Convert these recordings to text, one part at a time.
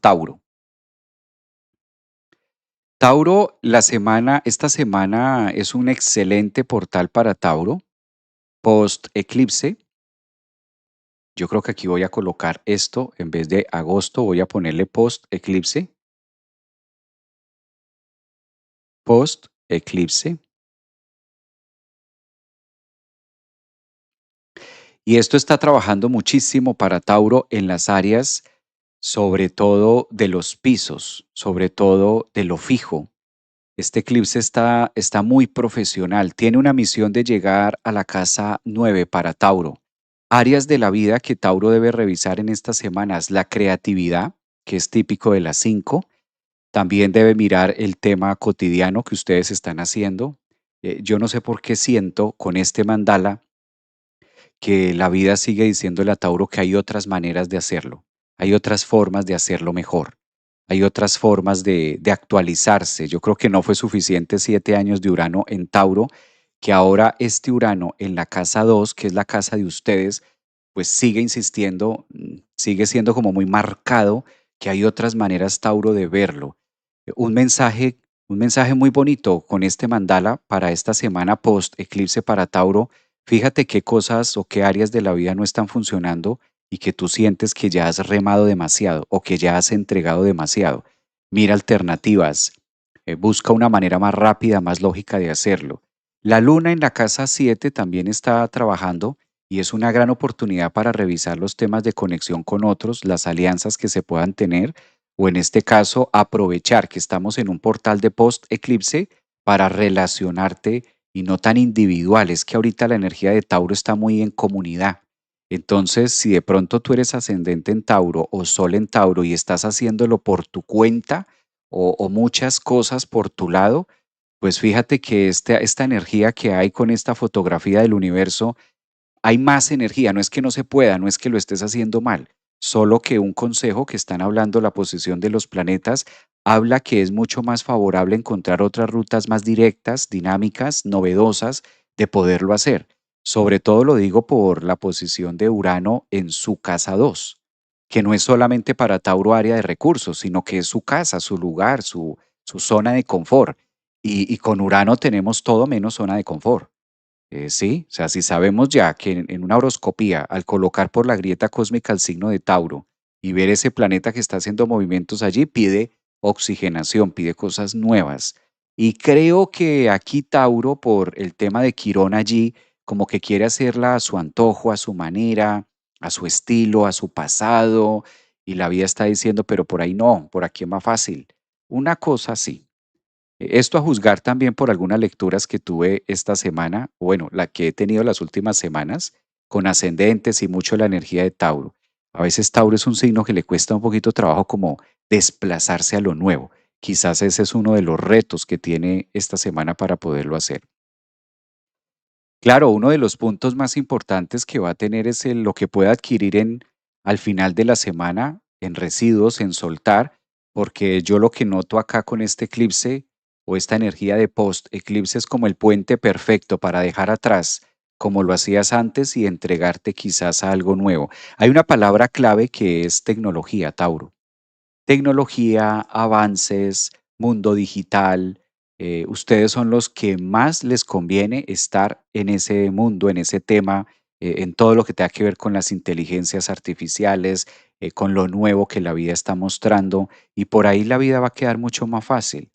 Tauro. Tauro, esta semana es un excelente portal para Tauro. Post eclipse, yo creo que aquí voy a colocar esto en vez de agosto, voy a ponerle post eclipse, post eclipse. Y esto está trabajando muchísimo para Tauro en las áreas, sobre todo de los pisos, sobre todo de lo fijo. Este eclipse está muy profesional. Tiene una misión de llegar a la casa 9 para Tauro. Áreas de la vida que Tauro debe revisar en estas semanas. La creatividad, que es típico de las 5. También debe mirar el tema cotidiano que ustedes están haciendo. Yo no sé por qué siento con este mandala que la vida sigue diciéndole a Tauro que hay otras maneras de hacerlo, hay otras formas de hacerlo mejor, hay otras formas de actualizarse. Yo creo que no fue suficiente 7 años de Urano en Tauro, que ahora este Urano en la casa 2, que es la casa de ustedes, pues sigue insistiendo, sigue siendo como muy marcado que hay otras maneras, Tauro, de verlo. Un mensaje, un mensaje muy bonito con este mandala para esta semana post eclipse para Tauro. Fíjate qué cosas o qué áreas de la vida no están funcionando y que tú sientes que ya has remado demasiado o que ya has entregado demasiado. Mira alternativas, busca una manera más rápida, más lógica de hacerlo. La luna en la casa 7 también está trabajando y es una gran oportunidad para revisar los temas de conexión con otros, las alianzas que se puedan tener o en este caso aprovechar que estamos en un portal de post eclipse para relacionarte y no tan individual. Es que ahorita la energía de Tauro está muy en comunidad. Entonces, si de pronto tú eres ascendente en Tauro o sol en Tauro y estás haciéndolo por tu cuenta o muchas cosas por tu lado, pues fíjate que esta energía que hay con esta fotografía del universo, hay más energía, no es que no se pueda, no es que lo estés haciendo mal, solo que un consejo que están hablando la posición de los planetas habla que es mucho más favorable encontrar otras rutas más directas, dinámicas, novedosas de poderlo hacer. Sobre todo lo digo por la posición de Urano en su casa 2, que no es solamente para Tauro área de recursos, sino que es su casa, su lugar, su zona de confort. Y con Urano tenemos todo menos zona de confort. Sí, o sea, si sabemos ya que en una horoscopía, al colocar por la grieta cósmica el signo de Tauro y ver ese planeta que está haciendo movimientos allí, pide oxigenación, pide cosas nuevas. Y creo que aquí Tauro, por el tema de Quirón allí, como que quiere hacerla a su antojo, a su manera, a su estilo, a su pasado, y la vida está diciendo, pero por ahí no, por aquí es más fácil. Una cosa así. Esto a juzgar también por algunas lecturas que tuve esta semana, o bueno, la que he tenido las últimas semanas, con ascendentes y mucho la energía de Tauro. A veces Tauro es un signo que le cuesta un poquito trabajo como desplazarse a lo nuevo. Quizás ese es uno de los retos que tiene esta semana para poderlo hacer. Claro, uno de los puntos más importantes que va a tener es lo que pueda adquirir al final de la semana en residuos, en soltar, porque yo lo que noto acá con este eclipse o esta energía de post eclipse es como el puente perfecto para dejar atrás como lo hacías antes y entregarte quizás a algo nuevo. Hay una palabra clave que es tecnología, Tauro. Tecnología, avances, mundo digital, ustedes son los que más les conviene estar en ese mundo, en ese tema, en todo lo que tenga que ver con las inteligencias artificiales, con lo nuevo que la vida está mostrando, y por ahí la vida va a quedar mucho más fácil.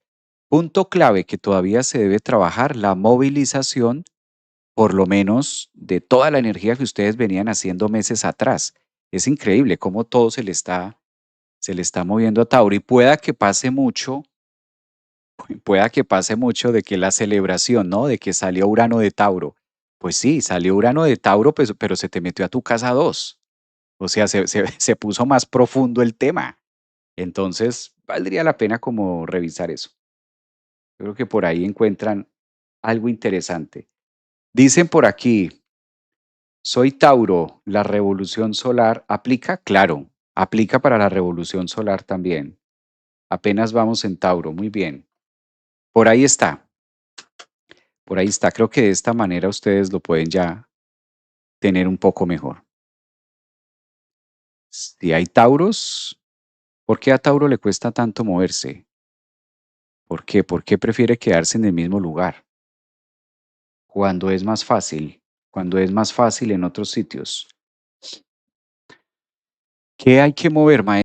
Punto clave que todavía se debe trabajar, la movilización, por lo menos de toda la energía que ustedes venían haciendo meses atrás. Es increíble cómo todo se le está moviendo a Tauro y pueda que pase mucho de que la celebración, ¿no? De que salió Urano de Tauro. Pues sí, salió Urano de Tauro, pues, pero se te metió a tu casa 2. O sea, se puso más profundo el tema. Entonces, valdría la pena como revisar eso. Yo creo que por ahí encuentran algo interesante. Dicen por aquí, soy Tauro, la revolución solar aplica, claro, aplica para la revolución solar también. Apenas vamos en Tauro, muy bien. Por ahí está, por ahí está. Creo que de esta manera ustedes lo pueden ya tener un poco mejor. Si hay Tauros, ¿Por qué a Tauro le cuesta tanto moverse? ¿Por qué? ¿Por qué prefiere quedarse en el mismo lugar? Cuando es más fácil, cuando es más fácil en otros sitios. ¿Qué hay que mover, maestro?